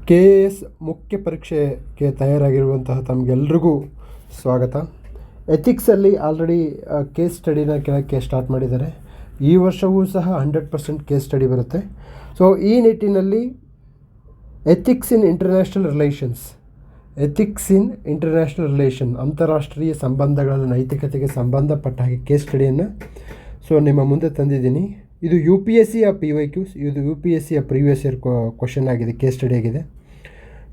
KS ಮುಖ್ಯ ಪರೀಕ್ಷೆಗೆ ತಯಾರಾಗಿರುವಂತಹ ತಮಗೆಲ್ರಿಗೂ ಸ್ವಾಗತ. ಎಥಿಕ್ಸಲ್ಲಿ ಆಲ್ರೆಡಿ ಕೇಸ್ ಸ್ಟಡಿನ ಕೆಳಕ್ಕೆ ಸ್ಟಾರ್ಟ್ ಮಾಡಿದ್ದಾರೆ. ಈ ವರ್ಷವೂ ಸಹ 100% ಕೇಸ್ ಸ್ಟಡಿ ಬರುತ್ತೆ. ಸೊ ಈ ನಿಟ್ಟಿನಲ್ಲಿ ಎಥಿಕ್ಸ್ ಇನ್ ಇಂಟರ್ನ್ಯಾಷನಲ್ ರಿಲೇಷನ್ ಅಂತಾರಾಷ್ಟ್ರೀಯ ಸಂಬಂಧಗಳ ನೈತಿಕತೆಗೆ ಸಂಬಂಧಪಟ್ಟ ಹಾಗೆ ಕೇಸ್ ಸ್ಟಡಿಯನ್ನು ನಿಮ್ಮ ಮುಂದೆ ತಂದಿದ್ದೀನಿ. ಇದು UPSC PYQ, ಇದು UPSC ಪ್ರೀವಿಯಸ್ ಇಯರ್ ಕ್ವಶನ್ ಆಗಿದೆ, ಕೇಸ್ ಸ್ಟಡಿ ಆಗಿದೆ.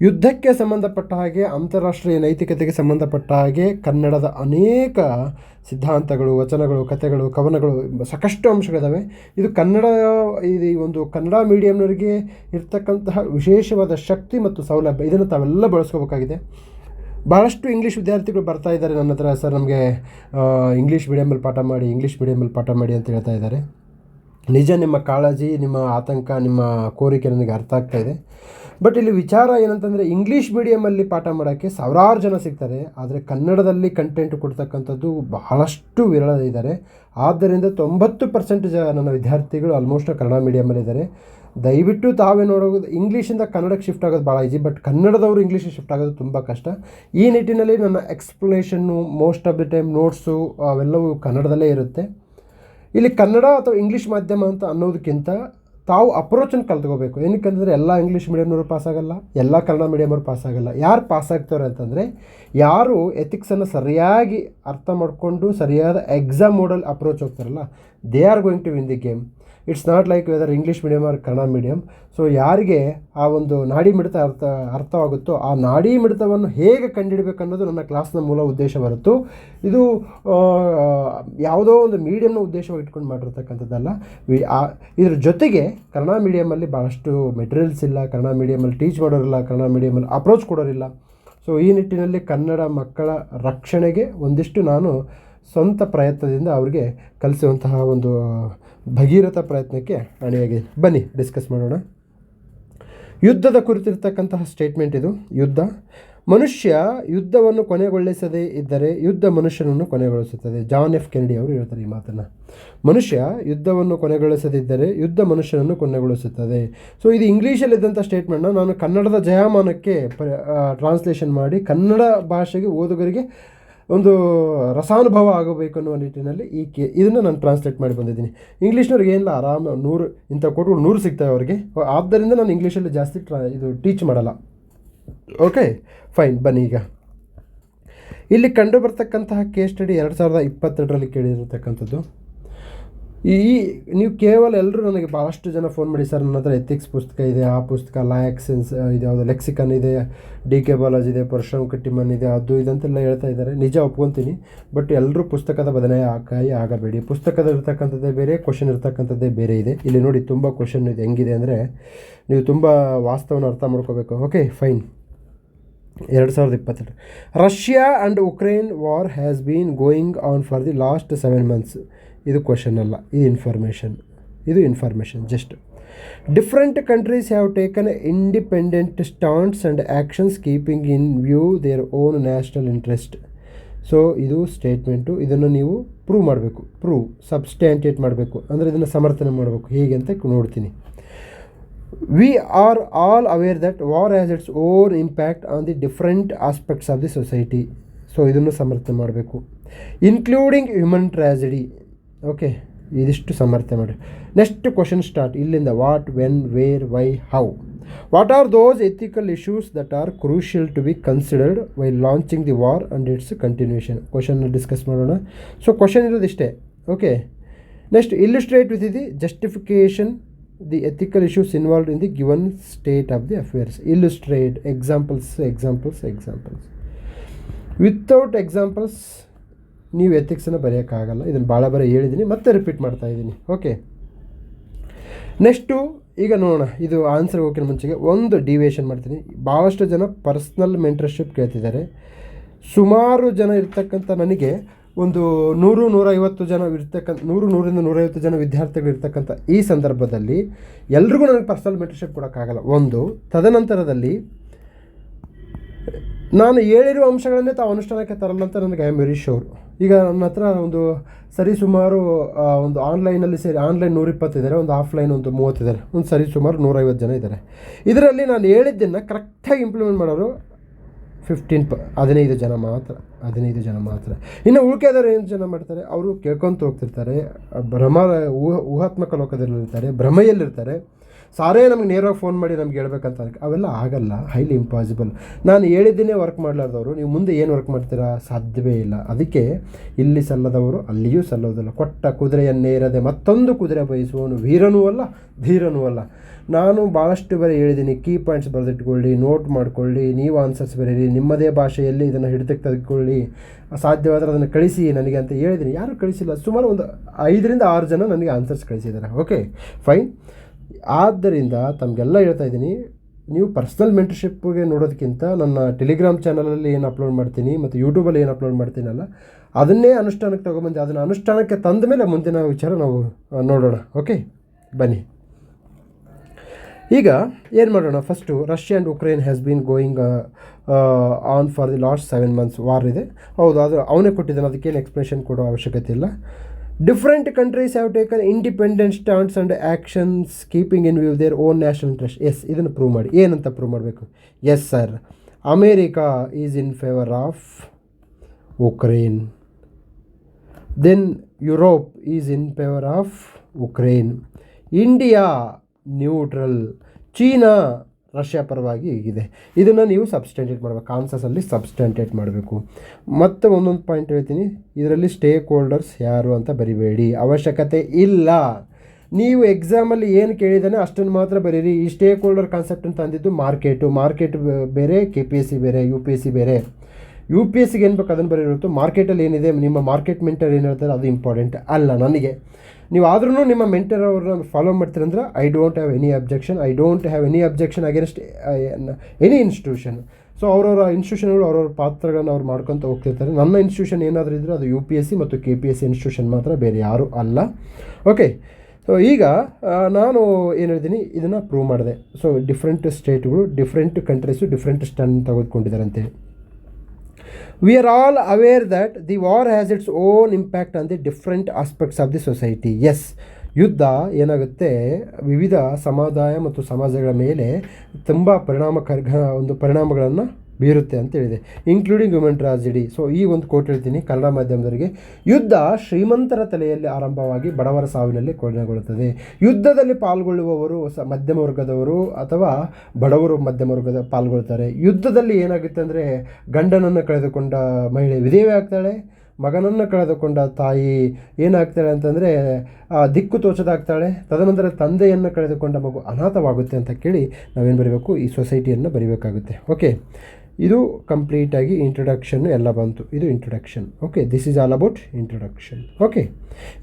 ಯುದ್ಧಕ್ಕೆ ಸಂಬಂಧಪಟ್ಟ ಹಾಗೆ, ಅಂತಾರಾಷ್ಟ್ರೀಯ ನೈತಿಕತೆಗೆ ಸಂಬಂಧಪಟ್ಟ ಹಾಗೆ ಕನ್ನಡದ ಅನೇಕ ಸಿದ್ಧಾಂತಗಳು, ವಚನಗಳು, ಕಥೆಗಳು, ಕವನಗಳು, ಸಾಕಷ್ಟು ಅಂಶಗಳಿದ್ದಾವೆ. ಇದು ಒಂದು ಕನ್ನಡ ಮೀಡಿಯಮ್ನವರಿಗೆ ಇರ್ತಕ್ಕಂತಹ ವಿಶೇಷವಾದ ಶಕ್ತಿ ಮತ್ತು ಸೌಲಭ್ಯ. ಇದನ್ನು ತಾವೆಲ್ಲ ಬಳಸ್ಕೋಬೇಕಾಗಿದೆ. ಭಾಳಷ್ಟು ಇಂಗ್ಲೀಷ್ ವಿದ್ಯಾರ್ಥಿಗಳು ಬರ್ತಾ ಇದ್ದಾರೆ ನನ್ನ ಹತ್ರ, ಸರ್ ನಮಗೆ ಇಂಗ್ಲೀಷ್ ಮೀಡಿಯಮಲ್ಲಿ ಪಾಠ ಮಾಡಿ ಅಂತ ಹೇಳ್ತಾ ಇದ್ದಾರೆ. ನಿಜ, ನಿಮ್ಮ ಕಾಳಜಿ, ನಿಮ್ಮ ಆತಂಕ, ನಿಮ್ಮ ಕೋರಿಕೆ ನನಗೆ ಅರ್ಥ ಆಗ್ತಾ ಇದೆ. ಬಟ್ ಇಲ್ಲಿ ವಿಚಾರ ಏನಂತಂದರೆ, ಇಂಗ್ಲೀಷ್ ಮೀಡಿಯಮಲ್ಲಿ ಪಾಠ ಮಾಡೋಕ್ಕೆ ಸಾವಿರಾರು ಜನ ಸಿಗ್ತಾರೆ, ಆದರೆ ಕನ್ನಡದಲ್ಲಿ ಕಂಟೆಂಟ್ ಕೊಡ್ತಕ್ಕಂಥದ್ದು ಬಹಳಷ್ಟು ವಿರಳ ಇದ್ದಾರೆ. ಆದ್ದರಿಂದ 90% ನನ್ನ ವಿದ್ಯಾರ್ಥಿಗಳು ಆಲ್ಮೋಸ್ಟ್ ಕನ್ನಡ ಮೀಡಿಯಮಲ್ಲಿದ್ದಾರೆ. ದಯವಿಟ್ಟು ತಾವೇ ನೋಡೋದು, ಇಂಗ್ಲೀಷಿಂದ ಕನ್ನಡಕ್ಕೆ ಶಿಫ್ಟ್ ಆಗೋದು ಭಾಳ ಈಸಿ, ಬಟ್ ಕನ್ನಡದವರು ಇಂಗ್ಲೀಷಿಗೆ ಶಿಫ್ಟ್ ಆಗೋದು ತುಂಬ ಕಷ್ಟ. ಈ ನಿಟ್ಟಿನಲ್ಲಿ ನನ್ನ explanation, most of the time notes ಅವೆಲ್ಲವೂ ಕನ್ನಡದಲ್ಲೇ ಇರುತ್ತೆ. ಇಲ್ಲಿ ಕನ್ನಡ ಅಥವಾ ಇಂಗ್ಲೀಷ್ ಮಾಧ್ಯಮ ಅಂತ ಅನ್ನೋದಕ್ಕಿಂತ ತಾವು ಅಪ್ರೋಚನ್ನು ಕಲ್ತ್ಕೋಬೇಕು. ಏನಕ್ಕಂತಂದರೆ ಎಲ್ಲ ಇಂಗ್ಲೀಷ್ ಮೀಡಿಯಮ್ನವರು ಪಾಸಾಗಲ್ಲ, ಎಲ್ಲ ಕನ್ನಡ ಮೀಡಿಯಮವ್ರು ಪಾಸಾಗಲ್ಲ. ಯಾರು ಪಾಸಾಗ್ತಾರೆ ಅಂತಂದರೆ, ಯಾರು ಎಥಿಕ್ಸನ್ನು ಸರಿಯಾಗಿ ಅರ್ಥ ಮಾಡಿಕೊಂಡು ಸರಿಯಾದ ಎಕ್ಸಾಮ್ ಮೋಡಲ್ ಅಪ್ರೋಚ್ ಹೋಗ್ತಾರಲ್ಲ, they are going to win the game. It's not like whether English medium or Kannada medium. So ಯಾರಿಗೆ ಆ ಒಂದು ನಾಡಿ ಮಿಡಿತ ಅರ್ಥವಾಗುತ್ತೋ, ಆ ನಾಡಿ ಮಿಡಿತವನ್ನು ಹೇಗೆ ಕಂಡುಹಿಡಬೇಕು ಅನ್ನೋದು ನನ್ನ ಕ್ಲಾಸ್ನ ಮೂಲ ಉದ್ದೇಶ ಹೊರತು ಇದು ಯಾವುದೋ ಒಂದು ಮೀಡಿಯಮ್ನ ಉದ್ದೇಶವಾಗಿ ಇಟ್ಕೊಂಡು ಮಾಡಿರ್ತಕ್ಕಂಥದ್ದಲ್ಲ. ಇದ್ರ ಜೊತೆಗೆ ಕನ್ನಡ ಮೀಡಿಯಮಲ್ಲಿ ಭಾಳಷ್ಟು ಮೆಟೀರಿಯಲ್ಸ್ ಇಲ್ಲ, ಕನ್ನಡ ಮೀಡಿಯಮಲ್ಲಿ ಟೀಚ್ ಮಾಡೋರಿಲ್ಲ, ಕನ್ನಡ ಮೀಡಿಯಮಲ್ಲಿ ಅಪ್ರೋಚ್ ಕೊಡೋರಿಲ್ಲ. ಸೊ ಈ ನಿಟ್ಟಿನಲ್ಲಿ ಕನ್ನಡ ಮಕ್ಕಳ ರಕ್ಷಣೆಗೆ ಒಂದಿಷ್ಟು ನಾನು ಸ್ವಂತ ಪ್ರಯತ್ನದಿಂದ ಅವ್ರಿಗೆ ಕಲಿಸುವಂತಹ ಒಂದು ಭಗೀರಥ ಪ್ರಯತ್ನಕ್ಕೆ ಅಣಿಯಾಗಿ ಬನ್ನಿ ಡಿಸ್ಕಸ್ ಮಾಡೋಣ. ಯುದ್ಧದ ಕುರಿತಿರ್ತಕ್ಕಂತಹ ಸ್ಟೇಟ್ಮೆಂಟ್ ಇದು. ಮನುಷ್ಯ ಯುದ್ಧವನ್ನು ಕೊನೆಗೊಳಿಸದೇ ಇದ್ದರೆ ಯುದ್ಧ ಮನುಷ್ಯನನ್ನು ಕೊನೆಗೊಳಿಸುತ್ತದೆ. ಜಾನ್ ಎಫ್ ಕೆನಡಿ ಅವರು ಹೇಳ್ತಾರೆ ಈ ಮಾತನ್ನು. ಮನುಷ್ಯ ಯುದ್ಧವನ್ನು ಕೊನೆಗೊಳಿಸದಿದ್ದರೆ ಯುದ್ಧ ಮನುಷ್ಯನನ್ನು ಕೊನೆಗೊಳಿಸುತ್ತದೆ. ಸೊ ಇದು ಇಂಗ್ಲೀಷಲ್ಲಿದ್ದಂಥ ಸ್ಟೇಟ್ಮೆಂಟ್ನ ನಾನು ಕನ್ನಡದ ಜಯಮಾನಕ್ಕೆ ಟ್ರಾನ್ಸ್ಲೇಷನ್ ಮಾಡಿ ಕನ್ನಡ ಭಾಷೆಗೆ ಓದುಗರಿಗೆ ಒಂದು ರಸಾನುಭವ ಆಗಬೇಕು ಅನ್ನುವ ನಿಟ್ಟಿನಲ್ಲಿ ಇದನ್ನು ನಾನು ಟ್ರಾನ್ಸ್ಲೇಟ್ ಮಾಡಿ ಬಂದಿದ್ದೀನಿ. ಇಂಗ್ಲೀಷ್ನವ್ರಿಗೆ ಏನಿಲ್ಲ, ಆರಾಮ 100 ಇಂಥ ಕೊಟ್ಟು 100 ಸಿಗ್ತವೆ ಅವ್ರಿಗೆ. ಆದ್ದರಿಂದ ನಾನು ಇಂಗ್ಲೀಷಲ್ಲಿ ಜಾಸ್ತಿ ಟೀಚ್ ಮಾಡಲ್ಲ. Okay, fine. ಬನ್ನಿ, ಈಗ ಇಲ್ಲಿ ಕಂಡು ಬರ್ತಕ್ಕಂತಹ ಕೇಸ್ ಸ್ಟಡಿ 2022ರಲ್ಲಿ ಕೇಳಿರತಕ್ಕಂಥದ್ದು. ನೀವು ಕೇವಲ ಎಲ್ಲರೂ ನನಗೆ ಭಾಳಷ್ಟು ಜನ ಫೋನ್ ಮಾಡಿ, ಸರ್ ನನ್ನ ಹತ್ರ ಎಥಿಕ್ಸ್ ಪುಸ್ತಕ ಇದೆ, ಆ ಪುಸ್ತಕ ಲಾಯಕ್ಸೆನ್ಸ್ ಇದು ಯಾವುದು ಲೆಕ್ಸಿಕನ್ ಇದೆ, DK ಬಾಲಾಜಿ ಇದೆ, ಪರಶುರಾಮ್ ಕಟ್ಟಿಮನ್ ಇದೆ, ಅದು ಇದಂತೆಲ್ಲ ಹೇಳ್ತಾ ಇದ್ದಾರೆ. ನಿಜ, ಒಪ್ಕೊತೀನಿ. ಬಟ್ ಎಲ್ಲರೂ ಪುಸ್ತಕದ ಬದಲಾವಣೆ ಆಗಬೇಡಿ. ಪುಸ್ತಕದಲ್ಲಿರ್ತಕ್ಕಂಥದ್ದೇ ಬೇರೆ, ಕ್ವಶನ್ ಇರ್ತಕ್ಕಂಥದ್ದೇ ಬೇರೆ ಇದೆ. ಇಲ್ಲಿ ನೋಡಿ, ತುಂಬ ಕ್ವಶನ್ ಇದೆ. ಹೆಂಗಿದೆ ಅಂದರೆ ನೀವು ತುಂಬ ವಾಸ್ತವನ ಅರ್ಥ ಮಾಡ್ಕೋಬೇಕು. Okay, fine. 2022 Russia and Ukraine war has been going on for the last 7 months. ಇದು ಕ್ವಶನ್ ಅಲ್ಲ, ಇದು information just. Different countries have taken independent stands and actions keeping in view their own national interest. So ಇದು statement. ಇದನ್ನು ನೀವು ಸಬ್ಸ್ಟ್ಯಾಂಟಿಯೇಟ್ ಮಾಡಬೇಕು, ಅಂದರೆ ಇದನ್ನು ಸಮರ್ಥನೆ ಮಾಡಬೇಕು. ಹೇಗೆ ಅಂತ ನೋಡ್ತೀನಿ. We are all aware that war has its own impact on the different aspects of the society. So ಇದನ್ನು ಸಮರ್ಥನೆ ಮಾಡಬೇಕು. Including human tragedy. ಓಕೆ, ಇದಿಷ್ಟು ಸಮರ್ಥನೆ ಮಾಡಿ. ನೆಕ್ಸ್ಟ್ ಕ್ವಶನ್ ಸ್ಟಾರ್ಟ್ ಇಲ್ಲಿಂದ. What, when, where, why, how. What are those ethical issues that are crucial to be considered Y launching the war and its continuation. ಕ್ವಶನ್ನ discuss ಮಾಡೋಣ. So question ಇರೋದಿಷ್ಟೇ. Okay, next illustrate with the justification the ethical issues involved in the given state of the affairs. Illustrate. Examples. Without examples ನೀವು ಎಥಿಕ್ಸನ್ನು ಬರೆಯೋಕ್ಕಾಗಲ್ಲ. ಇದನ್ನು ಭಾಳ ಹೇಳಿದ್ದೀನಿ, ಮತ್ತೆ repeat ಮಾಡ್ತಾ ಇದ್ದೀನಿ. ಓಕೆ, ನೆಕ್ಸ್ಟು ಈಗ ನೋಡೋಣ. ಇದು ಆನ್ಸರ್ ಹೋಗೋಕ್ಕಿಂತ ಮುಂಚೆಗೆ ಒಂದು ಡಿವಿಯೇಷನ್ ಮಾಡ್ತೀನಿ. ಭಾಳಷ್ಟು ಜನ ಪರ್ಸ್ನಲ್ ಮೆಂಟರ್ಶಿಪ್ ಕೇಳ್ತಿದ್ದಾರೆ. ಸುಮಾರು ಜನ ಇರ್ತಕ್ಕಂಥ ನನಗೆ ಒಂದು 100-150 ಜನ ಇರ್ತಕ್ಕಂಥ 100-150 ಜನ ವಿದ್ಯಾರ್ಥಿಗಳು ಇರ್ತಕ್ಕಂಥ ಈ ಸಂದರ್ಭದಲ್ಲಿ ಎಲ್ರಿಗೂ ನನಗೆ ಪರ್ಸನಲ್ ಮೆಂಟರ್ಶಿಪ್ ಕೊಡೋಕ್ಕಾಗಲ್ಲ. ಒಂದು, ತದನಂತರದಲ್ಲಿ ನಾನು ಹೇಳಿರುವ ಅಂಶಗಳನ್ನೇ ತಾವು ಅನುಷ್ಠಾನಕ್ಕೆ ತರಲ್ಲ ಅಂತ ನನಗೆ ಐ ಆಮ್ ವೆರಿ ಶೋರ್. ಈಗ ನನ್ನ ಹತ್ರ ಒಂದು ಸರಿಸುಮಾರು ಒಂದು ಆನ್ಲೈನಲ್ಲಿ ಸೇರಿ ಆನ್ಲೈನ್ 120 ಇದ್ದಾರೆ, ಒಂದು ಆಫ್ಲೈನ್ ಒಂದು 30 ಇದ್ದಾರೆ, ಒಂದು ಸರಿಸುಮಾರು 150 ಜನ ಇದ್ದಾರೆ. ಇದರಲ್ಲಿ ನಾನು ಹೇಳಿದ್ದನ್ನು ಕರೆಕ್ಟಾಗಿ ಇಂಪ್ಲಿಮೆಂಟ್ ಮಾಡೋರು 15 ಜನ ಮಾತ್ರ. 15 ಜನ ಮಾತ್ರ. ಇನ್ನು ಉಳ್ಕೆದವರು ಏನು ಜನ ಮಾಡ್ತಾರೆ, ಅವರು ಕೇಳ್ಕೊತ ಹೋಗ್ತಿರ್ತಾರೆ, ಊಹಾತ್ಮಕ ಲೋಕದಲ್ಲಿರ್ತಾರೆ, ಭ್ರಮೆಯಲ್ಲಿರ್ತಾರೆ. ಸಾರೇ ನಮಗೆ ನೇರವಾಗಿ ಫೋನ್ ಮಾಡಿ ನಮ್ಗೆ ಹೇಳ್ಬೇಕಂತ ಅವೆಲ್ಲ ಆಗಲ್ಲ, ಹೈಲಿ ಇಂಪಾಸಿಬಲ್. ನಾನು ಹೇಳಿದ್ದೇನೆ ವರ್ಕ್ ಮಾಡಲಾರ್ದವರು ನೀವು ಮುಂದೆ ಏನು ವರ್ಕ್ ಮಾಡ್ತೀರಾ, ಸಾಧ್ಯವೇ ಇಲ್ಲ. ಅದಕ್ಕೆ ಇಲ್ಲಿ ಸಲ್ಲದವರು ಅಲ್ಲಿಯೂ ಸಲ್ಲೋದಿಲ್ಲ. ಕೊಟ್ಟ ಕುದುರೆಯನ್ನೇರದೆ ಮತ್ತೊಂದು ಕುದುರೆ ಬಯಸುವವನು ವೀರನೂ ಅಲ್ಲ ಧೀರನೂ ಅಲ್ಲ. ನಾನು ಭಾಳಷ್ಟು ಬೇರೆ ಹೇಳಿದ್ದೀನಿ, ಕೀ ಪಾಯಿಂಟ್ಸ್ ಬರೆದಿಟ್ಕೊಳ್ಳಿ, ನೋಟ್ ಮಾಡ್ಕೊಳ್ಳಿ, ನೀವು ಆನ್ಸರ್ಸ್ ಬರೀರಿ, ನಿಮ್ಮದೇ ಭಾಷೆಯಲ್ಲಿ ಇದನ್ನು ಹಿಡಿತಕ್ಕೆ ತೆಗೆದುಕೊಳ್ಳಿ, ಸಾಧ್ಯವಾದರೆ ಅದನ್ನು ಕಳಿಸಿ ನನಗೆ ಅಂತ ಹೇಳಿದ್ದೀನಿ. ಯಾರೂ ಕಳಿಸಿಲ್ಲ. ಸುಮಾರು ಒಂದು 5ರಿಂದ 6 ಜನ ನನಗೆ ಆನ್ಸರ್ಸ್ ಕಳಿಸಿದ್ದಾರೆ. Okay fine. ಆದ್ದರಿಂದ ತಮಗೆಲ್ಲ ಹೇಳ್ತಾ ಇದ್ದೀನಿ, ನೀವು ಪರ್ಸ್ನಲ್ ಮೆಂಟರ್ಶಿಪ್ಗೆ ನೋಡೋದಕ್ಕಿಂತ ನನ್ನ ಟೆಲಿಗ್ರಾಮ್ ಚಾನಲಲ್ಲಿ ಏನು ಅಪ್ಲೋಡ್ ಮಾಡ್ತೀನಿ ಮತ್ತು ಯೂಟ್ಯೂಬಲ್ಲಿ ಏನು ಅಪ್ಲೋಡ್ ಮಾಡ್ತೀನಲ್ಲ ಅದನ್ನೇ ಅನುಷ್ಠಾನಕ್ಕೆ ತೊಗೊಂಬಂದು ಅದನ್ನು ಅನುಷ್ಠಾನಕ್ಕೆ ತಂದ ಮೇಲೆ ಮುಂದಿನ ವಿಚಾರ ನಾವು ನೋಡೋಣ. ಓಕೆ ಬನ್ನಿ. ಈಗ ಏನು ಮಾಡೋಣ, first Russia and Ukraine has been going on for the last 7 months war ಇದೆ. ಹೌದು, ಅದು ಅವನೇ ಕೊಟ್ಟಿದ್ದಾನೆ, ಅದಕ್ಕೇನು ಎಕ್ಸ್ಪ್ಲನೇಷನ್ ಕೊಡೋ ಅವಶ್ಯಕತೆ ಇಲ್ಲ. Different countries have taken independent stance and actions keeping in view their own national interest. Yes, ಇದನ್ನು ಪ್ರೂವ್ ಮಾಡಿ. ಏನಂತ ಪ್ರೂವ್ ಮಾಡಬೇಕು? Yes sir, America is in favour of Ukraine, then Europe is in favour of Ukraine, India neutral, China Russia ಪರವಾಗಿ ಹೀಗಿದೆ. ಇದನ್ನು ನೀವು ಸಬ್ಸ್ಟೆಂಟೇಟ್ ಮಾಡಬೇಕು, ಆನ್ಸರ್ಸಲ್ಲಿ ಸಬ್ಸ್ಟೆಂಟೇಟ್ ಮಾಡಬೇಕು. ಮತ್ತು ಒಂದೊಂದು ಪಾಯಿಂಟ್ ಹೇಳ್ತೀನಿ, ಇದರಲ್ಲಿ ಸ್ಟೇಕ್ ಹೋಲ್ಡರ್ಸ್ ಯಾರು ಅಂತ ಬರಿಬೇಡಿ, ಅವಶ್ಯಕತೆ ಇಲ್ಲ. ನೀವು ಎಕ್ಸಾಮಲ್ಲಿ ಏನು ಕೇಳಿದಾನೆ ಅಷ್ಟನ್ನು ಮಾತ್ರ ಬರೀರಿ. ಈ ಸ್ಟೇಕ್ ಹೋಲ್ಡರ್ ಕಾನ್ಸೆಪ್ಟ್ ಅಂತ ಅಂದಿದ್ದು ಮಾರ್ಕೆಟ್ ಬೇರೆ, KPSC ಬೇರೆ, UPSC ಬೇರೆ. UPSCಗೆ ಏನು ಬೇಕು ಅದನ್ನು ಬರೀರುತ್ತೋ, ಮಾರ್ಕೆಟಲ್ಲಿ ಏನಿದೆ ನಿಮ್ಮ ಮಾರ್ಕೆಟ್ ಮೆಂಟರ್ ಏನು ಹೇಳ್ತಾರೆ ಅದು ಇಂಪಾರ್ಟೆಂಟ್ ಅಲ್ಲ ನನಗೆ. ನೀವು ಆದ್ರೂ ನಿಮ್ಮ ಮೆಂಟರ್ ಅವ್ರನ್ನ ಫಾಲೋ ಮಾಡ್ತೀರಂದ್ರೆ I don't have any objection against any institution. So ಅವರವರ ಇನ್ಸ್ಟಿಟ್ಯೂಷನ್ಗಳು ಅವ್ರವ್ರ ಪಾತ್ರಗಳನ್ನು ಅವ್ರು ಮಾಡ್ಕೊತ ಹೋಗ್ತಿರ್ತಾರೆ. ನನ್ನ ಇನ್ಸ್ಟಿಟ್ಯೂಷನ್ ಏನಾದರೂ ಇದ್ದರೆ ಅದು UPSC ಮತ್ತು KPSC ಇನ್ಸ್ಟಿಟ್ಯೂಷನ್ ಮಾತ್ರ, ಬೇರೆ ಯಾರೂ ಅಲ್ಲ. ಓಕೆ, ಸೊ ಈಗ ನಾನು ಏನು ಹೇಳ್ತೀನಿ, ಇದನ್ನು ಪ್ರೂವ್ ಮಾಡಿದೆ. ಸೊ ಡಿಫ್ರೆಂಟ್ ಸ್ಟೇಟ್ಗಳು, ಡಿಫ್ರೆಂಟ್ ಕಂಟ್ರೀಸು ಡಿಫ್ರೆಂಟ್ ಸ್ಟ್ಯಾಂಡ್ ತೆಗೆದುಕೊಂಡಿದ್ದಾರೆ ಅಂತೇಳಿ. We are all aware that the war has its own impact on the different aspects of the society. Yes, ಯುದ್ಧ ಏನಾಗುತ್ತೆ, ವಿವಿಧ ಸಮುದಾಯ ಮತ್ತು ಸಮಾಜಗಳ ಮೇಲೆ ತುಂಬ ಪರಿಣಾಮಗಳನ್ನು ಬೀರುತ್ತೆ ಅಂತ ಹೇಳಿದೆ, ಇನ್ಕ್ಲೂಡಿಂಗ್ ಹ್ಯೂಮನ್ ಟ್ರಾಜಿಡಿ. ಸೊ ಈ ಒಂದು ಕೋಟ್ ಹೇಳ್ತೀನಿ ಕನ್ನಡ ಮಾಧ್ಯಮದವರಿಗೆ. ಯುದ್ಧ ಶ್ರೀಮಂತರ ತಲೆಯಲ್ಲಿ ಆರಂಭವಾಗಿ ಬಡವರ ಸಾವಿನಲ್ಲಿ ಕೊನೆಗೊಳ್ಳುತ್ತದೆ. ಯುದ್ಧದಲ್ಲಿ ಪಾಲ್ಗೊಳ್ಳುವವರು ಮಧ್ಯಮ ವರ್ಗದವರು ಅಥವಾ ಬಡವರು ಮಧ್ಯಮ ವರ್ಗದ ಪಾಲ್ಗೊಳ್ತಾರೆ. ಯುದ್ಧದಲ್ಲಿ ಏನಾಗುತ್ತೆ ಅಂದರೆ, ಗಂಡನನ್ನು ಕಳೆದುಕೊಂಡ ಮಹಿಳೆ ವಿಧವೆ ಆಗ್ತಾಳೆ, ಮಗನನ್ನು ಕಳೆದುಕೊಂಡ ತಾಯಿ ಏನಾಗ್ತಾಳೆ ಅಂತಂದರೆ ದಿಕ್ಕು ತೋಚದಾಗ್ತಾಳೆ, ತದನಂತರ ತಂದೆಯನ್ನು ಕಳೆದುಕೊಂಡ ಮಗು ಅನಾಥವಾಗುತ್ತೆ ಅಂತ ಕೇಳಿ ನಾವೇನು ಬರೀಬೇಕು, ಈ ಸೊಸೈಟಿಯನ್ನು ಬರೀಬೇಕಾಗುತ್ತೆ. ಓಕೆ, ಇದು ಕಂಪ್ಲೀಟಾಗಿ ಇಂಟ್ರೊಡಕ್ಷನ್ ಎಲ್ಲ ಬಂತು. ಇದು introduction. Okay, this is all about introduction. Okay,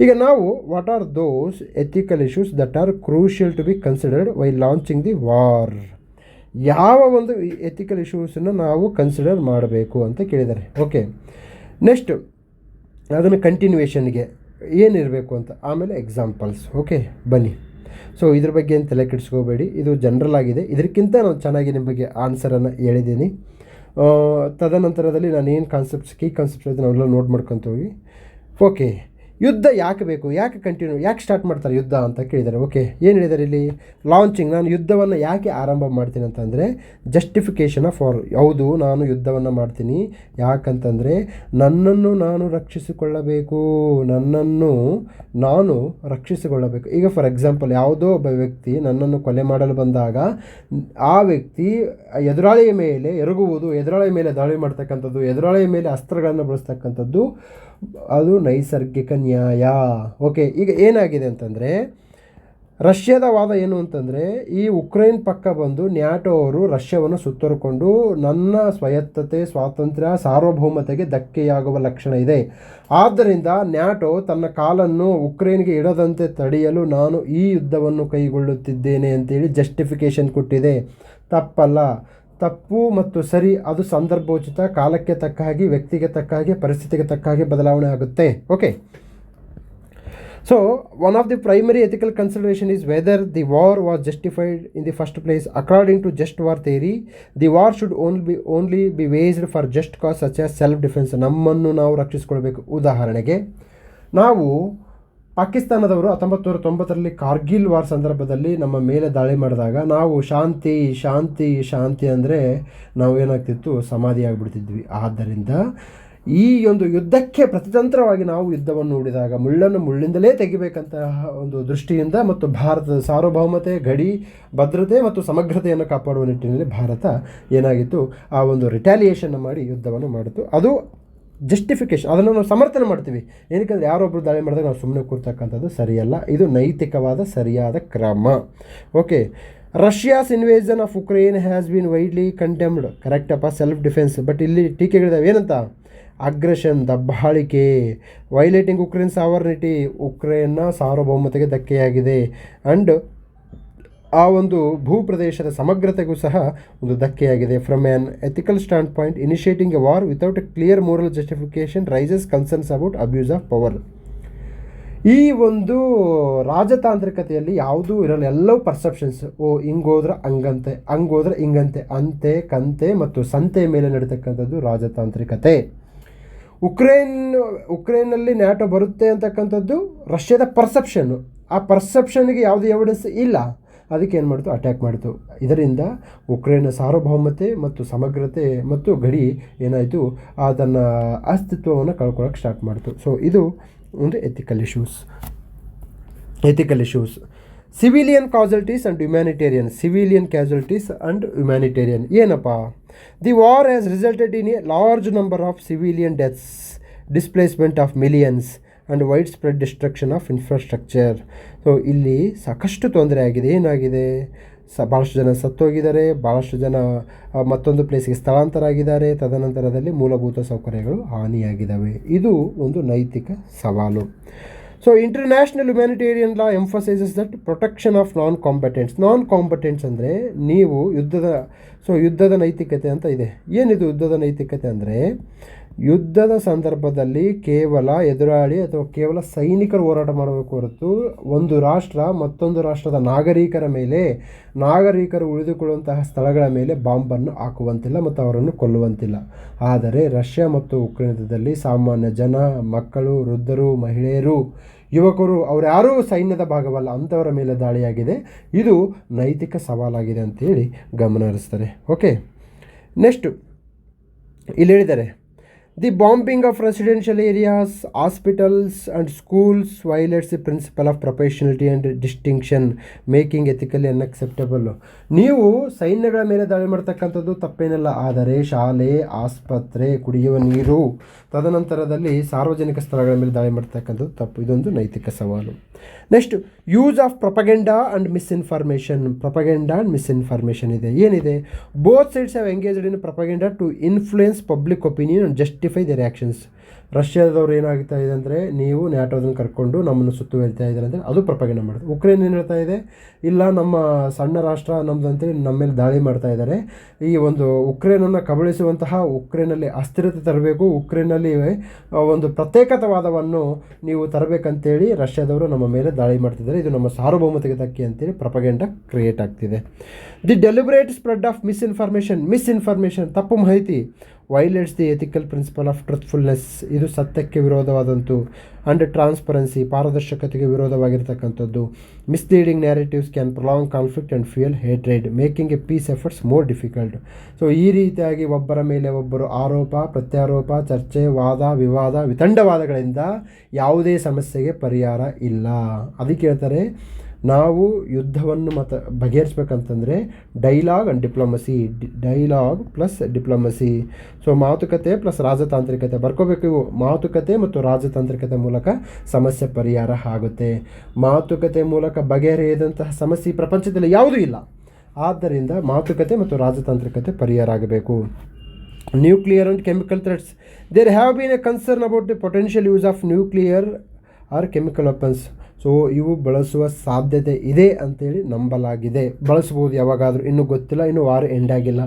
ಈಗ ನಾವು what are those ethical issues that are crucial to be considered Y launching the war. ಯಾವ ಒಂದು ಎಥಿಕಲ್ ಇಶ್ಯೂಸನ್ನು ನಾವು ಕನ್ಸಿಡರ್ ಮಾಡಬೇಕು ಅಂತ ಕೇಳಿದ್ದಾರೆ. ಓಕೆ, ನೆಕ್ಸ್ಟ್ ಅದನ್ನು ಕಂಟಿನ್ಯೂಯೇಷನ್ಗೆ ಏನಿರಬೇಕು ಅಂತ, ಆಮೇಲೆ ಎಕ್ಸಾಂಪಲ್ಸ್. ಓಕೆ ಬನ್ನಿ. ಸೊ ಇದ್ರ ಬಗ್ಗೆ ಏನು ತಲೆ ಕೆಡಿಸ್ಕೋಬೇಡಿ, ಇದು ಜನರಲ್ ಆಗಿದೆ. ಇದಕ್ಕಿಂತ ನಾನು ಚೆನ್ನಾಗಿ ನಿಮ್ಮ ಬಗ್ಗೆ ಆನ್ಸರನ್ನು ಹೇಳಿದ್ದೀನಿ. ತದನಂತರದಲ್ಲಿ ನಾನು ಏನು ಕೀ ಕಾನ್ಸೆಪ್ಟ್ಸ್ ಇದೆ ನಾವೆಲ್ಲ ನೋಟ್ ಮಾಡ್ಕೊತ ಹೋಗಿ. ಓಕೆ, ಯುದ್ಧ ಯಾಕೆ ಬೇಕು, ಯಾಕೆ ಸ್ಟಾರ್ಟ್ ಮಾಡ್ತಾರೆ ಯುದ್ಧ ಅಂತ ಕೇಳಿದ್ದಾರೆ. ಓಕೆ, ಏನು ಹೇಳಿದ್ದಾರೆ ಇಲ್ಲಿ, ಲಾಂಚಿಂಗ್. ನಾನು ಯುದ್ಧವನ್ನು ಯಾಕೆ ಆರಂಭ ಮಾಡ್ತೀನಿ ಅಂತಂದರೆ ಜಸ್ಟಿಫಿಕೇಷನ್ ಆಫ್ ವಾರ್. ಹೌದು, ನಾನು ಯುದ್ಧವನ್ನು ಮಾಡ್ತೀನಿ ಯಾಕಂತಂದರೆ ನನ್ನನ್ನು ನಾನು ರಕ್ಷಿಸಿಕೊಳ್ಳಬೇಕು. ಈಗ ಫಾರ್ ಎಕ್ಸಾಂಪಲ್, ಯಾವುದೋ ಒಬ್ಬ ವ್ಯಕ್ತಿ ನನ್ನನ್ನು ಕೊಲೆ ಮಾಡಲು ಬಂದಾಗ ಆ ವ್ಯಕ್ತಿ ಎದುರಾಳಿಯ ಮೇಲೆ ಎರಗುವುದು, ಎದುರಾಳಿಯ ಮೇಲೆ ದಾಳಿ ಮಾಡ್ತಕ್ಕಂಥದ್ದು, ಎದುರಾಳಿಯ ಮೇಲೆ ಅಸ್ತ್ರಗಳನ್ನು ಬಳಸ್ತಕ್ಕಂಥದ್ದು, ಅದು ನೈಸರ್ಗಿಕ ನ್ಯಾಯ. ಓಕೆ, ಈಗ ಏನಾಗಿದೆ ಅಂತಂದರೆ ರಷ್ಯಾದ ವಾದ ಏನು ಅಂತಂದರೆ, ಈ ಉಕ್ರೇನ್ ಪಕ್ಕ ಬಂದು ನ್ಯಾಟೋ ಅವರು ರಷ್ಯಾವನ್ನು ಸುತ್ತರಿಕೊಂಡು ನನ್ನ ಸ್ವಾಯತ್ತತೆ, ಸ್ವಾತಂತ್ರ್ಯ, ಸಾರ್ವಭೌಮತೆಗೆ ಧಕ್ಕೆಯಾಗುವ ಲಕ್ಷಣ ಇದೆ. ಆದ್ದರಿಂದ ನ್ಯಾಟೋ ತನ್ನ ಕಾಲನ್ನು ಉಕ್ರೇನ್ಗೆ ಇಡದಂತೆ ತಡೆಯಲು ನಾನು ಈ ಯುದ್ಧವನ್ನು ಕೈಗೊಳ್ಳುತ್ತಿದ್ದೇನೆ ಅಂತೇಳಿ ಜಸ್ಟಿಫಿಕೇಷನ್ ಕೊಟ್ಟಿದೆ. ತಪ್ಪಲ್ಲ. ತಪ್ಪು ಮತ್ತು ಸರಿ ಅದು ಸಂದರ್ಭೋಚಿತ, ಕಾಲಕ್ಕೆ ತಕ್ಕ ಹಾಗೆ, ವ್ಯಕ್ತಿಗೆ ತಕ್ಕ ಹಾಗೆ, ಪರಿಸ್ಥಿತಿಗೆ ತಕ್ಕ ಹಾಗೆ ಬದಲಾವಣೆ ಆಗುತ್ತೆ. Okay, So one of the primary ethical consideration is whether the war was justified in the first place. According to just war theory, the war should only be waged for just cause such as self defense. ನಮ್ಮನ್ನು ನಾವು ರಕ್ಷಿಸಿಕೊಳ್ಬೇಕು. ಉದಾಹರಣೆಗೆ ನಾವು ಪಾಕಿಸ್ತಾನದವರು 1990ರಲ್ಲಿ Kargil war ಸಂದರ್ಭದಲ್ಲಿ ನಮ್ಮ ಮೇಲೆ ದಾಳಿ ಮಾಡಿದಾಗ ನಾವು ಶಾಂತಿ ಶಾಂತಿ ಶಾಂತಿ ಅಂದರೆ ನಾವು ಏನಾಗ್ತಿತ್ತು, ಸಮಾಧಿ ಆಗಿಬಿಡ್ತಿದ್ವಿ. ಆದ್ದರಿಂದ ಈ ಒಂದು ಯುದ್ಧಕ್ಕೆ ಪ್ರತಿತಂತ್ರವಾಗಿ ನಾವು ಯುದ್ಧವನ್ನು ಹೂಡಿದಾಗ ಮುಳ್ಳನ್ನು ಮುಳ್ಳಿಂದಲೇ ತೆಗಿಬೇಕಂತಹ ಒಂದು ದೃಷ್ಟಿಯಿಂದ ಮತ್ತು ಭಾರತದ ಸಾರ್ವಭೌಮತೆ, ಗಡಿ ಭದ್ರತೆ ಮತ್ತು ಸಮಗ್ರತೆಯನ್ನು ಕಾಪಾಡುವ ನಿಟ್ಟಿನಲ್ಲಿ ಭಾರತ ಏನಾಗಿತ್ತು, ಆ ಒಂದು ರಿಟ್ಯಾಲಿಯೇಷನ್ ಮಾಡಿ ಯುದ್ಧವನ್ನು ಮಾಡಿತು. ಅದು ಜಸ್ಟಿಫಿಕೇಷನ್, ಅದನ್ನು ನಾವು ಸಮರ್ಥನೆ ಮಾಡ್ತೀವಿ. ಏನಕ್ಕೆಂದರೆ ಯಾರೊಬ್ಬರು ದಾಳಿ ಮಾಡಿದಾಗ ನಾವು ಸುಮ್ಮನೆ ಕೂರ್ತಕ್ಕಂಥದ್ದು ಸರಿಯಲ್ಲ. ಇದು ನೈತಿಕವಾದ ಸರಿಯಾದ ಕ್ರಮ. Okay, Russia's invasion of Ukraine has been widely condemned. ಕರೆಕ್ಟಪ್ಪ, ಸೆಲ್ಫ್ ಡಿಫೆನ್ಸ್. ಬಟ್ ಇಲ್ಲಿ ಟೀಕೆಗಳಿದಾವೆ ಏನಂತ, ಅಗ್ರೆಷನ್, ದಬ್ಬಾಳಿಕೆ, ವೈಲೇಟಿಂಗ್ ಉಕ್ರೇನ್ ಸಾವರ್ನಿಟಿ, ಉಕ್ರೇನ್ನ ಸಾರ್ವಭೌಮತೆಗೆ ಧಕ್ಕೆಯಾಗಿದೆ, ಆ್ಯಂಡ್ ಆ ಒಂದು ಭೂಪ್ರದೇಶದ ಸಮಗ್ರತೆಗೂ ಸಹ ಒಂದು ಧಕ್ಕೆಯಾಗಿದೆ. From an ethical standpoint, initiating a war without a clear moral justification raises concerns about abuse of power. ಈ ಒಂದು ರಾಜತಾಂತ್ರಿಕತೆಯಲ್ಲಿ ಯಾವುದೂ ಇರಲ್ಲ, ಎಲ್ಲವೂ ಪರ್ಸೆಪ್ಷನ್ಸ್. ಹಿಂಗೋದ್ರೆ ಹಂಗಂತೆ, ಹಂಗೋದ್ರೆ ಹಿಂಗಂತೆ, ಅಂತೆ ಕಂತೆ ಮತ್ತು ಸಂತೆ ಮೇಲೆ ನಡೀತಕ್ಕಂಥದ್ದು ರಾಜತಾಂತ್ರಿಕತೆ. ಉಕ್ರೇನ್ನಲ್ಲಿ ನ್ಯಾಟೋ ಬರುತ್ತೆ ಅಂತಕ್ಕಂಥದ್ದು ರಷ್ಯಾದ ಪರ್ಸೆಪ್ಷನ್ನು. ಆ ಪರ್ಸೆಪ್ಷನ್ಗೆ ಯಾವುದೇ ಎವಿಡೆನ್ಸ್ ಇಲ್ಲ, ಅದಕ್ಕೆ ಏನು ಮಾಡ್ತು, ಅಟ್ಯಾಕ್ ಮಾಡ್ತು. ಇದರಿಂದ ಉಕ್ರೇನ್ನ ಸಾರ್ವಭೌಮತೆ ಮತ್ತು ಸಮಗ್ರತೆ ಮತ್ತು ಗಡಿ ಏನಾಯಿತು, ಅದನ್ನು ಅಸ್ತಿತ್ವವನ್ನು ಕಳ್ಕೊಳ್ಳೋಕೆ ಸ್ಟಾರ್ಟ್ ಮಾಡ್ತು. ಸೊ ಇದು ಒಂದು ethical issues. Civilian casualties and humanitarian. ಏನಪ್ಪ, the war has resulted in a large number of civilian deaths, displacement of millions and widespread destruction of infrastructure. So ಇಲ್ಲಿ ಸಾಕಷ್ಟು ತೊಂದರೆ ಆಗಿದೆ. ಏನಾಗಿದೆ, ಭಾಳಷ್ಟು ಜನ ಸತ್ತೋಗಿದ್ದಾರೆ, ಭಾಳಷ್ಟು ಜನ ಮತ್ತೊಂದು ಪ್ಲೇಸಿಗೆ ಸ್ಥಳಾಂತರ ಆಗಿದ್ದಾರೆ. ತದನಂತರದಲ್ಲಿ ಮೂಲಭೂತ ಸೌಕರ್ಯಗಳು ಹಾನಿಯಾಗಿದ್ದಾವೆ. ಇದು ಒಂದು ನೈತಿಕ ಸವಾಲು. So international humanitarian law emphasises that protection of non combatants ಅಂದರೆ ನೀವು ಯುದ್ಧದ ನೈತಿಕತೆ ಅಂತ ಇದೆ. ಏನಿದು ಯುದ್ಧದ ನೈತಿಕತೆ ಅಂದರೆ, ಯುದ್ಧದ ಸಂದರ್ಭದಲ್ಲಿ ಕೇವಲ ಎದುರಾಳಿ ಅಥವಾ ಕೇವಲ ಸೈನಿಕರು ಹೋರಾಟ ಮಾಡಬೇಕು ಹೊರತು ಒಂದು ರಾಷ್ಟ್ರ ಮತ್ತೊಂದು ರಾಷ್ಟ್ರದ ನಾಗರಿಕರು ಉಳಿದುಕೊಳ್ಳುವಂತಹ ಸ್ಥಳಗಳ ಮೇಲೆ ಬಾಂಬನ್ನು ಹಾಕುವಂತಿಲ್ಲ ಮತ್ತು ಅವರನ್ನು ಕೊಲ್ಲುವಂತಿಲ್ಲ. ಆದರೆ ರಷ್ಯಾ ಮತ್ತು ಉಕ್ರೇನದಲ್ಲಿ ಸಾಮಾನ್ಯ ಜನ, ಮಕ್ಕಳು, ವೃದ್ಧರು, ಮಹಿಳೆಯರು, ಯುವಕರು ಅವರ್ಯಾರೂ ಸೈನ್ಯದ ಭಾಗವಲ್ಲ, ಅಂಥವರ ಮೇಲೆ ದಾಳಿಯಾಗಿದೆ. ಇದು ನೈತಿಕ ಸವಾಲಾಗಿದೆ ಅಂತೇಳಿ ಗಮನ ಹರಿಸ್ತಾರೆ. ಓಕೆ, ನೆಕ್ಸ್ಟು ಇಲ್ಲಿ ಹೇಳಿದ್ದಾರೆ, the bombing of residential areas, hospitals and schools violates the principle of professionality and distinction, making ethically unacceptable. ನೀವು ಸೈನ್ಯಗಳ ಮೇಲೆ ದಾಳಿ ಮಾಡ್ತಕ್ಕಂಥದ್ದು ತಪ್ಪೇನಲ್ಲ, ಆದರೆ ಶಾಲೆ, ಆಸ್ಪತ್ರೆ, ಕುಡಿಯುವ ನೀರು, ತದನಂತರದಲ್ಲಿ ಸಾರ್ವಜನಿಕ ಸ್ಥಳಗಳ ಮೇಲೆ ದಾಳಿ ಮಾಡ್ತಕ್ಕಂಥದ್ದು ತಪ್ಪು. ಇದೊಂದು ನೈತಿಕ ಸವಾಲು. Next, use of propaganda and misinformation ಇದೆ. ಏನಿದೆ, both sides have engaged in propaganda to influence public opinion and justify their actions. ರಷ್ಯಾದವ್ರು ಏನಾಗ್ತಾ ಇದೆ ಅಂದರೆ, ನೀವು ನ್ಯಾಟೋದನ್ನು ಕರ್ಕೊಂಡು ನಮ್ಮನ್ನು ಸುತ್ತುವರಿತಾ ಇದ್ದಾರೆ ಅಂದರೆ ಅದು ಪ್ರೊಪಗೆಂಡಾ ಮಾಡೋದು. ಉಕ್ರೇನ್ ಏನು ಹೇಳ್ತಾ ಇದೆ, ಇಲ್ಲ ನಮ್ಮ ಸಣ್ಣ ರಾಷ್ಟ್ರ ನಮ್ಮದು ಅಂತೇಳಿ ನಮ್ಮ ಮೇಲೆ ದಾಳಿ ಮಾಡ್ತಾ ಇದ್ದಾರೆ. ಈ ಒಂದು ಉಕ್ರೇನನ್ನು ಕಬಳಿಸುವಂತಹ, ಉಕ್ರೇನಲ್ಲಿ ಅಸ್ಥಿರತೆ ತರಬೇಕು, ಉಕ್ರೇನಲ್ಲಿ ಒಂದು ಪ್ರತ್ಯೇಕತಾವಾದವನ್ನು ನೀವು ತರಬೇಕಂತೇಳಿ ರಷ್ಯಾದವರು ನಮ್ಮ ಮೇಲೆ ದಾಳಿ ಮಾಡ್ತಿದ್ದಾರೆ. ಇದು ನಮ್ಮ ಸಾರ್ವಭೌಮತೆಗೆ ಧಕ್ಕೆ ಅಂತೇಳಿ ಪ್ರೊಪಗೆಂಡಾ ಕ್ರಿಯೇಟ್ ಆಗ್ತಿದೆ. The deliberate spread of misinformation, ತಪ್ಪು ಮಾಹಿತಿ, violates the ethical principle of truthfulness, ಇದು ಸತ್ಯಕ್ಕೆ ವಿರೋಧವಾದಂತು. ಆ್ಯಂಡ್ ಟ್ರಾನ್ಸ್ಪರೆನ್ಸಿ, ಪಾರದರ್ಶಕತೆಗೆ ವಿರೋಧವಾಗಿರ್ತಕ್ಕಂಥದ್ದು. Misleading narratives can prolong conflict and fuel hatred, making a peace efforts more difficult. So ಈ ರೀತಿಯಾಗಿ ಒಬ್ಬರ ಮೇಲೆ ಒಬ್ಬರು ಆರೋಪ ಪ್ರತ್ಯಾರೋಪ, ಚರ್ಚೆ, ವಾದ ವಿವಾದ, ವಿತಂಡವಾದಗಳಿಂದ ಯಾವುದೇ ಸಮಸ್ಯೆಗೆ ಪರಿಹಾರ ಇಲ್ಲ. ಅದಕ್ಕೆ ಹೇಳ್ತಾರೆ, ನಾವು ಯುದ್ಧವನ್ನು ಬಗೆಹರಿಸ್ಬೇಕಂತಂದರೆ ಡೈಲಾಗ್ ಪ್ಲಸ್ ಡಿಪ್ಲೊಮಸಿ. ಸೊ ಮಾತುಕತೆ ಪ್ಲಸ್ ರಾಜತಾಂತ್ರಿಕತೆ ಬರ್ಕೋಬೇಕು. ಇವು ಮಾತುಕತೆ ಮತ್ತು ರಾಜತಾಂತ್ರಿಕತೆ ಮೂಲಕ ಸಮಸ್ಯೆ ಪರಿಹಾರ ಆಗುತ್ತೆ. ಮಾತುಕತೆ ಮೂಲಕ ಬಗೆಹರಿಯದಂತಹ ಸಮಸ್ಯೆ ಪ್ರಪಂಚದಲ್ಲಿ ಯಾವುದೂ ಇಲ್ಲ. ಆದ್ದರಿಂದ ಮಾತುಕತೆ ಮತ್ತು ರಾಜತಾಂತ್ರಿಕತೆ ಪರಿಹಾರ ಆಗಬೇಕು. Nuclear and chemical threats, there have been a concern about the potential use of nuclear or chemical weapons. So ಇವು ಬಳಸುವ ಸಾಧ್ಯತೆ ಇದೆ ಅಂತೇಳಿ ನಂಬಲಾಗಿದೆ. ಬಳಸ್ಬೋದು ಯಾವಾಗಾದರೂ, ಇನ್ನೂ ಗೊತ್ತಿಲ್ಲ, ಇನ್ನೂ ವಾರ್ ಎಂಡ್ ಆಗಿಲ್ಲ.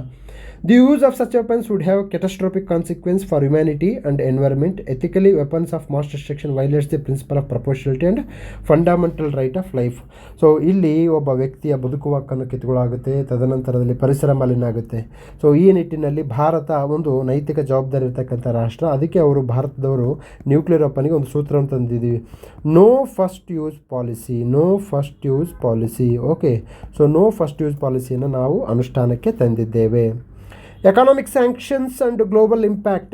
The use of such weapons would have catastrophic consequence for humanity and environment. Ethically, weapons of mass destruction violates the principle of proportionality and fundamental right of life. So ಇಲ್ಲಿ ಒಬ್ಬ ವ್ಯಕ್ತಿಯ ಬದುಕುವ ಹಕ್ಕನ್ನು ಕಿತ್ತುಗಳಾಗುತ್ತೆ, ತದನಂತರದಲ್ಲಿ ಪರಿಸರ ಮಾಲಿನ್ಯ ಆಗುತ್ತೆ. ಸೊ ಈ ನಿಟ್ಟಿನಲ್ಲಿ ಭಾರತ ಒಂದು ನೈತಿಕ ಜವಾಬ್ದಾರಿ ಇರತಕ್ಕಂಥ ರಾಷ್ಟ್ರ. ಅದಕ್ಕೆ ಅವರು ಭಾರತದವರು ನ್ಯೂಕ್ಲಿಯರ್ ವೆಪನ್ಗೆ ಒಂದು ಸೂತ್ರವನ್ನು ತಂದಿದ್ದೀವಿ, no first use policy. Okay, so no first use ಪಾಲಿಸಿಯನ್ನು ನಾವು ಅನುಷ್ಠಾನಕ್ಕೆ ತಂದಿದ್ದೇವೆ. Economic sanctions and global impact.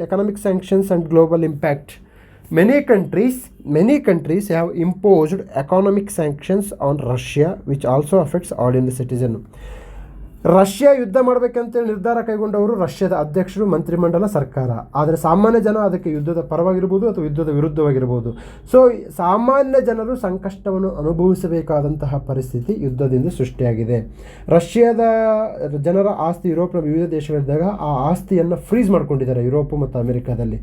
Many countries have imposed economic sanctions on Russia, which also affects ordinary citizen. Russia ಯುದ್ಧ ಮಾಡಬೇಕಂತೇಳಿ ನಿರ್ಧಾರ ಕೈಗೊಂಡವರು ರಷ್ಯಾದ ಅಧ್ಯಕ್ಷರು, ಮಂತ್ರಿಮಂಡಲ, ಸರ್ಕಾರ. ಆದರೆ ಸಾಮಾನ್ಯ ಜನ ಅದಕ್ಕೆ ಯುದ್ಧದ ಪರವಾಗಿರ್ಬೋದು ಅಥವಾ ಯುದ್ಧದ ವಿರುದ್ಧವಾಗಿರ್ಬೋದು. ಸೊ ಸಾಮಾನ್ಯ ಜನರು ಸಂಕಷ್ಟವನ್ನು ಅನುಭವಿಸಬೇಕಾದಂತಹ ಪರಿಸ್ಥಿತಿ ಯುದ್ಧದಿಂದ ಸೃಷ್ಟಿಯಾಗಿದೆ. ರಷ್ಯಾದ ಜನರ ಆಸ್ತಿ ಯುರೋಪ್ನ ವಿವಿಧ ದೇಶಗಳಿದ್ದಾಗ ಆ ಆಸ್ತಿಯನ್ನು ಫ್ರೀಸ್ ಮಾಡ್ಕೊಂಡಿದ್ದಾರೆ ಯುರೋಪು ಮತ್ತು ಅಮೆರಿಕಾದಲ್ಲಿ.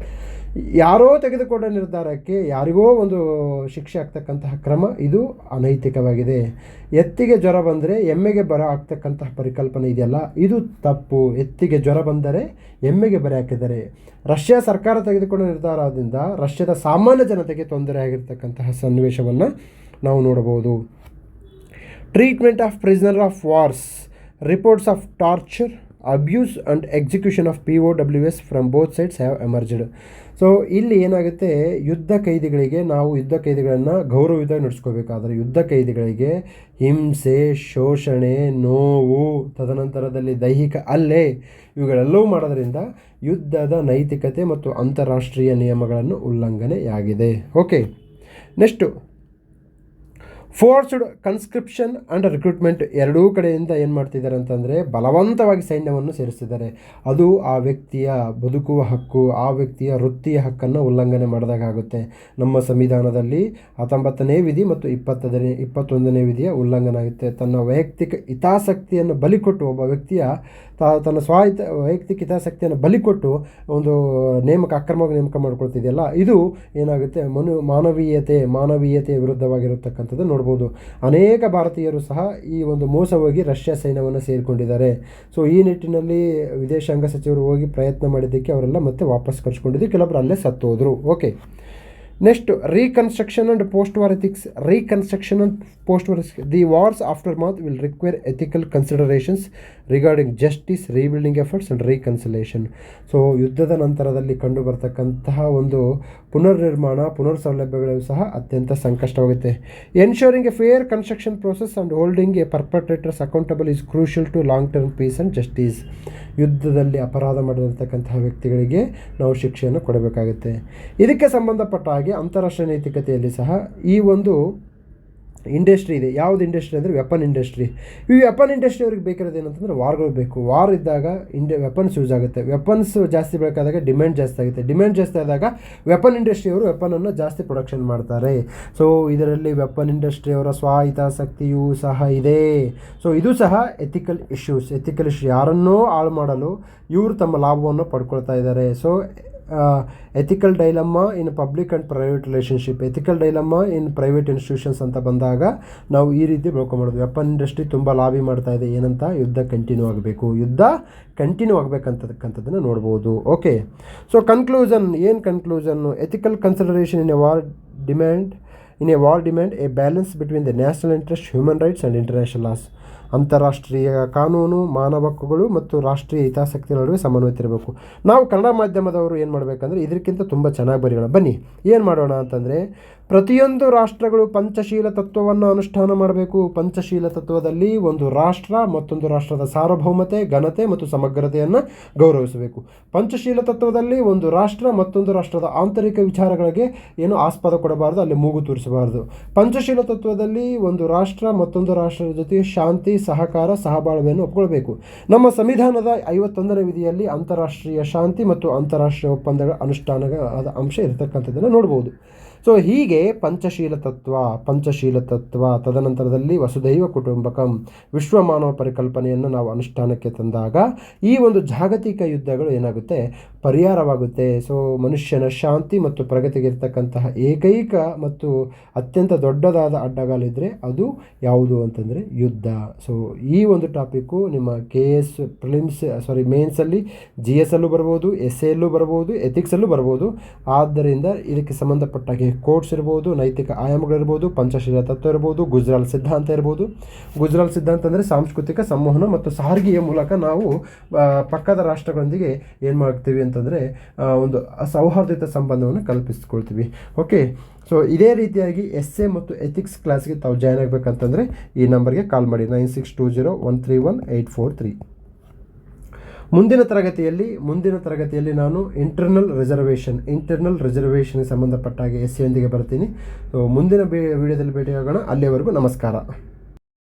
ಯಾರೋ ತೆಗೆದುಕೊಂಡ ನಿರ್ಧಾರಕ್ಕೆ ಯಾರಿಗೋ ಒಂದು ಶಿಕ್ಷೆ ಆಗ್ತಕ್ಕಂತಹ ಕ್ರಮ ಇದು ಅನೈತಿಕವಾಗಿದೆ. ಎತ್ತಿಗೆ ಜ್ವರ ಬಂದರೆ ಎಮ್ಮೆಗೆ ಬರ ಆಗ್ತಕ್ಕಂತಹ ಪರಿಕಲ್ಪನೆ ಇದೆಯಲ್ಲ, ಇದು ತಪ್ಪು. ಎತ್ತಿಗೆ ಜ್ವರ ಬಂದರೆ ಎಮ್ಮೆಗೆ ಬರೆ ಹಾಕಿದ್ದಾರೆ. ರಷ್ಯಾ ಸರ್ಕಾರ ತೆಗೆದುಕೊಂಡ ನಿರ್ಧಾರದಿಂದ ರಷ್ಯಾದ ಸಾಮಾನ್ಯ ಜನತೆಗೆ ತೊಂದರೆ ಆಗಿರ್ತಕ್ಕಂತಹ ಸನ್ನಿವೇಶವನ್ನು ನಾವು ನೋಡಬಹುದು. Treatment of prisoner of wars, reports of torture, abuse and execution of POWs from both sides have emerged. So ಇಲ್ಲಿ ಏನಾಗುತ್ತೆ, ಯುದ್ಧ ಕೈದಿಗಳನ್ನು ಗೌರವಯುತವಾಗಿ ನಡೆಸ್ಕೋಬೇಕಾದ್ರೆ ಯುದ್ಧ ಕೈದಿಗಳಿಗೆ ಹಿಂಸೆ, ಶೋಷಣೆ, ನೋವು, ತದನಂತರದಲ್ಲಿ ದೈಹಿಕ ಹಲ್ಲೆ ಇವುಗಳೆಲ್ಲವೂ ಮಾಡೋದ್ರಿಂದ ಯುದ್ಧದ ನೈತಿಕತೆ ಮತ್ತು ಅಂತಾರಾಷ್ಟ್ರೀಯ ನಿಯಮಗಳನ್ನು ಉಲ್ಲಂಘನೆಯಾಗಿದೆ. Okay, next forced conscription and recruitment. ಎರಡೂ ಕಡೆಯಿಂದ ಏನು ಮಾಡ್ತಿದ್ದಾರೆ ಅಂತಂದರೆ ಬಲವಂತವಾಗಿ ಸೈನ್ಯವನ್ನು ಸೇರಿಸ್ತಿದ್ದಾರೆ. ಅದು ಆ ವ್ಯಕ್ತಿಯ ಬದುಕುವ ಹಕ್ಕು, ಆ ವ್ಯಕ್ತಿಯ ವೃತ್ತಿಯ ಹಕ್ಕನ್ನು ಉಲ್ಲಂಘನೆ ಮಾಡಿದಾಗುತ್ತೆ. ನಮ್ಮ ಸಂವಿಧಾನದಲ್ಲಿ 19ನೇ ವಿಧಿ ಮತ್ತು 21ನೇ ವಿಧಿಯ ಉಲ್ಲಂಘನೆ ಆಗುತ್ತೆ. ತನ್ನ ವೈಯಕ್ತಿಕ ಹಿತಾಸಕ್ತಿಯನ್ನು ಬಲಿಕೊಟ್ಟು ಒಬ್ಬ ವ್ಯಕ್ತಿಯ ತನ್ನ ವೈಯಕ್ತಿಕ ಹಿತಾಸಕ್ತಿಯನ್ನು ಬಲಿಕೊಟ್ಟು ಒಂದು ಅಕ್ರಮವಾಗಿ ನೇಮಕ ಮಾಡ್ಕೊಳ್ತಿದೆಯಲ್ಲ, ಇದು ಏನಾಗುತ್ತೆ, ಮಾನವೀಯತೆಯ ವಿರುದ್ಧವಾಗಿರತಕ್ಕಂಥದ್ದು ನೋಡ್ಬೋದು. ಅನೇಕ ಭಾರತೀಯರು ಸಹ ಈ ಒಂದು ಮೋಸ ಹೋಗಿ ರಷ್ಯಾ ಸೈನ್ಯವನ್ನು ಸೇರಿಕೊಂಡಿದ್ದಾರೆ. ಸೊ ಈ ನಿಟ್ಟಿನಲ್ಲಿ ವಿದೇಶಾಂಗ ಸಚಿವರು ಹೋಗಿ ಪ್ರಯತ್ನ ಮಾಡಿದ್ದಕ್ಕೆ ಅವರೆಲ್ಲ ಮತ್ತೆ ವಾಪಸ್ ಕಳಿಸ್ಕೊಂಡಿದ್ದು, ಕೆಲವರು ಅಲ್ಲೇ ಸತ್ತು ಹೋದರು. Okay, next reconstruction and post war ethics. The wars aftermath will require ethical considerations regarding justice, rebuilding efforts and reconciliation. So ಯುದ್ಧದ ನಂತರದಲ್ಲಿ ಕಂಡು ಬರ್ತಕ್ಕಂತಹ ಒಂದು ಪುನರ್ ಸೌಲಭ್ಯಗಳು ಸಹ ಅತ್ಯಂತ ಸಂಕಷ್ಟವಾಗುತ್ತೆ. Ensuring a fair construction process and holding a perpetrators accountable is crucial to long term peace and justice. ಯುದ್ಧದಲ್ಲಿ ಅಪರಾಧ ಮಾಡಿರ್ತಕ್ಕಂತಹ ವ್ಯಕ್ತಿಗಳಿಗೆ ನಾವು ಶಿಕ್ಷೆಯನ್ನು ಕೊಡಬೇಕಾಗುತ್ತೆ. ಇದಕ್ಕೆ ಸಂಬಂಧಪಟ್ಟ ಹಾಗೆ ಅಂತಾರಾಷ್ಟ್ರೀಯ ನೈತಿಕತೆಯಲ್ಲಿ ಸಹ ಈ ಒಂದು ಇಂಡಸ್ಟ್ರಿ ಇದೆ. ಯಾವುದು ಇಂಡಸ್ಟ್ರಿ ಅಂದರೆ ವೆಪನ್ ಇಂಡಸ್ಟ್ರಿ. ಈ ವೆಪನ್ ಇಂಡಸ್ಟ್ರಿ ಅವ್ರಿಗೆ ಬೇಕಿರೋದು ಏನಂತಂದರೆ ವಾರ್ಗಳು ಬೇಕು. ವಾರ್ ಇದ್ದಾಗ ವೆಪನ್ಸ್ ಯೂಸ್ ಆಗುತ್ತೆ. ವೆಪನ್ಸ್ ಜಾಸ್ತಿ ಬೇಕಾದಾಗ ಡಿಮ್ಯಾಂಡ್ ಜಾಸ್ತಿ ಆಗುತ್ತೆ. ಡಿಮ್ಯಾಂಡ್ ಜಾಸ್ತಿ ಆದಾಗ ವೆಪನ್ ಇಂಡಸ್ಟ್ರಿಯವರು ವೆಪನನ್ನು ಜಾಸ್ತಿ ಪ್ರೊಡಕ್ಷನ್ ಮಾಡ್ತಾರೆ. ಸೊ ಇದರಲ್ಲಿ ವೆಪನ್ ಇಂಡಸ್ಟ್ರಿಯವರ ಸ್ವಹಿತಾಸಕ್ತಿಯೂ ಸಹ ಇದೆ. ಸೊ ಇದು ಸಹ ಎಥಿಕಲ್ ಇಶ್ಯೂಸ್. ಯಾರನ್ನೋ ಹಾಳು ಮಾಡಲು ಇವರು ತಮ್ಮ ಲಾಭವನ್ನು ಪಡ್ಕೊಳ್ತಾ ಇದ್ದಾರೆ. So ethical dilemma in public and private relationship, ethical dilemma in private institutions ಅಂತ ಬಂದಾಗ ನಾವು ಈ ರೀತಿ ಬೆಳ್ಕೊಂಬಿಡೋದು. ವೆಪನ್ ಇಂಡಸ್ಟ್ರಿ ತುಂಬ ಲಾಬಿ ಮಾಡ್ತಾ ಇದೆ ಏನಂತ, ಯುದ್ಧ ಕಂಟಿನ್ಯೂ ಆಗಬೇಕಂತಕ್ಕಂಥದ್ದನ್ನು ನೋಡ್ಬೋದು. Okay, so conclusion ethical consideration in a war demand a balance between the national interest, human rights and international laws. ಅಂತಾರಾಷ್ಟ್ರೀಯ ಕಾನೂನು, ಮಾನವ ಹಕ್ಕುಗಳು ಮತ್ತು ರಾಷ್ಟ್ರೀಯ ಹಿತಾಸಕ್ತಿಗಳ ನಡುವೆ ಸಮನ್ವಯತೆ ಇರಬೇಕು. ನಾವು ಕನ್ನಡ ಮಾಧ್ಯಮದವರು ಏನು ಮಾಡಬೇಕಂದ್ರೆ ಇದಕ್ಕಿಂತ ತುಂಬ ಚೆನ್ನಾಗಿ ಬರೆಯೋಣ. ಬನ್ನಿ ಏನು ಮಾಡೋಣ ಅಂತಂದರೆ, ಪ್ರತಿಯೊಂದು ರಾಷ್ಟ್ರಗಳು ಪಂಚಶೀಲ ತತ್ವವನ್ನು ಅನುಷ್ಠಾನ ಮಾಡಬೇಕು. ಪಂಚಶೀಲ ತತ್ವದಲ್ಲಿ ಒಂದು ರಾಷ್ಟ್ರ ಮತ್ತೊಂದು ರಾಷ್ಟ್ರದ ಸಾರ್ವಭೌಮತೆ, ಘನತೆ ಮತ್ತು ಸಮಗ್ರತೆಯನ್ನು ಗೌರವಿಸಬೇಕು. ಪಂಚಶೀಲ ತತ್ವದಲ್ಲಿ ಒಂದು ರಾಷ್ಟ್ರ ಮತ್ತೊಂದು ರಾಷ್ಟ್ರದ ಆಂತರಿಕ ವಿಚಾರಗಳಿಗೆ ಏನು ಆಸ್ಪದ ಕೊಡಬಾರ್ದು, ಅಲ್ಲಿ ಮೂಗು ತೂರಿಸಬಾರ್ದು. ಪಂಚಶೀಲ ತತ್ವದಲ್ಲಿ ಒಂದು ರಾಷ್ಟ್ರ ಮತ್ತೊಂದು ರಾಷ್ಟ್ರದ ಜೊತೆ ಶಾಂತಿ, ಸಹಕಾರ, ಸಹಬಾಳ್ವೆಯನ್ನು ಒಪ್ಕೊಳ್ಬೇಕು. ನಮ್ಮ ಸಂವಿಧಾನದ 51ನೇ ವಿಧಿಯಲ್ಲಿ ಅಂತಾರಾಷ್ಟ್ರೀಯ ಶಾಂತಿ ಮತ್ತು ಅಂತಾರಾಷ್ಟ್ರೀಯ ಒಪ್ಪಂದಗಳ ಅನುಷ್ಠಾನದ ಅಂಶ ಇರತಕ್ಕಂಥದ್ದನ್ನು ನೋಡ್ಬೋದು. ಸೊ ಹೀಗೆ ಪಂಚಶೀಲ ತತ್ವ, ತದನಂತರದಲ್ಲಿ ವಸುದೈವ ಕುಟುಂಬಕಂ, ವಿಶ್ವಮಾನವ ಪರಿಕಲ್ಪನೆಯನ್ನು ನಾವು ಅನುಷ್ಠಾನಕ್ಕೆ ತಂದಾಗ ಈ ಒಂದು ಜಾಗತಿಕ ಯುದ್ಧಗಳು ಏನಾಗುತ್ತೆ, ಪರಿಹಾರವಾಗುತ್ತೆ. ಸೊ ಮನುಷ್ಯನ ಶಾಂತಿ ಮತ್ತು ಪ್ರಗತಿಗೆ ಇರ್ತಕ್ಕಂತಹ ಏಕೈಕ ಮತ್ತು ಅತ್ಯಂತ ದೊಡ್ಡದಾದ ಅಡ್ಡಗಾಲಿದ್ರೆ ಅದು ಯಾವುದು ಅಂತಂದರೆ ಯುದ್ಧ. ಸೊ ಈ ಒಂದು ಟಾಪಿಕ್ಕು ನಿಮ್ಮ KS ಮೇನ್ಸಲ್ಲಿ GS ಅಲ್ಲೂ ಬರ್ಬೋದು, SAಯಲ್ಲೂ ಬರ್ಬೋದು, ಎಥಿಕ್ಸಲ್ಲೂ ಬರ್ಬೋದು. ಆದ್ದರಿಂದ ಇದಕ್ಕೆ ಸಂಬಂಧಪಟ್ಟ ಹಾಗೆ ಕೋಟ್ಸ್ ಇರ್ಬೋದು, ನೈತಿಕ ಆಯಾಮಗಳಿರ್ಬೋದು, ಪಂಚಶೀಲ ತತ್ವ ಇರ್ಬೋದು, ಗುಜರಾಲ್ ಸಿದ್ಧಾಂತ ಇರ್ಬೋದು. ಗುಜರಾಲ್ ಸಿದ್ಧಾಂತ ಅಂದರೆ ಸಾಂಸ್ಕೃತಿಕ ಸಂವಹನ ಮತ್ತು ಸಾರಿಗೆಯ ಮೂಲಕ ನಾವು ಪಕ್ಕದ ರಾಷ್ಟ್ರಗಳೊಂದಿಗೆ ಏನು ಮಾಡ್ತೀವಿ ಅಂತಂದರೆ ಒಂದು ಸೌಹಾರ್ದಯುತ ಸಂಬಂಧವನ್ನು ಕಲ್ಪಿಸ್ಕೊಳ್ತೀವಿ. ಓಕೆ, ಸೊ ಇದೇ ರೀತಿಯಾಗಿ SA ಮತ್ತು ಎಥಿಕ್ಸ್ ಕ್ಲಾಸ್ಗೆ ತಾವು ಜಾಯ್ನ್ ಆಗಬೇಕಂತಂದರೆ ಈ ನಂಬರ್ಗೆ ಕಾಲ್ ಮಾಡಿ 9620131843. ಮುಂದಿನ ತರಗತಿಯಲ್ಲಿ ನಾನು ಇಂಟರ್ನಲ್ ರಿಸರ್ವೇಷನ್ಗೆ ಸಂಬಂಧಪಟ್ಟ ಹಾಗೆ SAಯೊಂದಿಗೆ ಬರ್ತೀನಿ. ಸೊ ಮುಂದಿನ ವಿಡಿಯೋದಲ್ಲಿ ಭೇಟಿಯಾಗೋಣ. ಅಲ್ಲಿಯವರೆಗೂ ನಮಸ್ಕಾರ.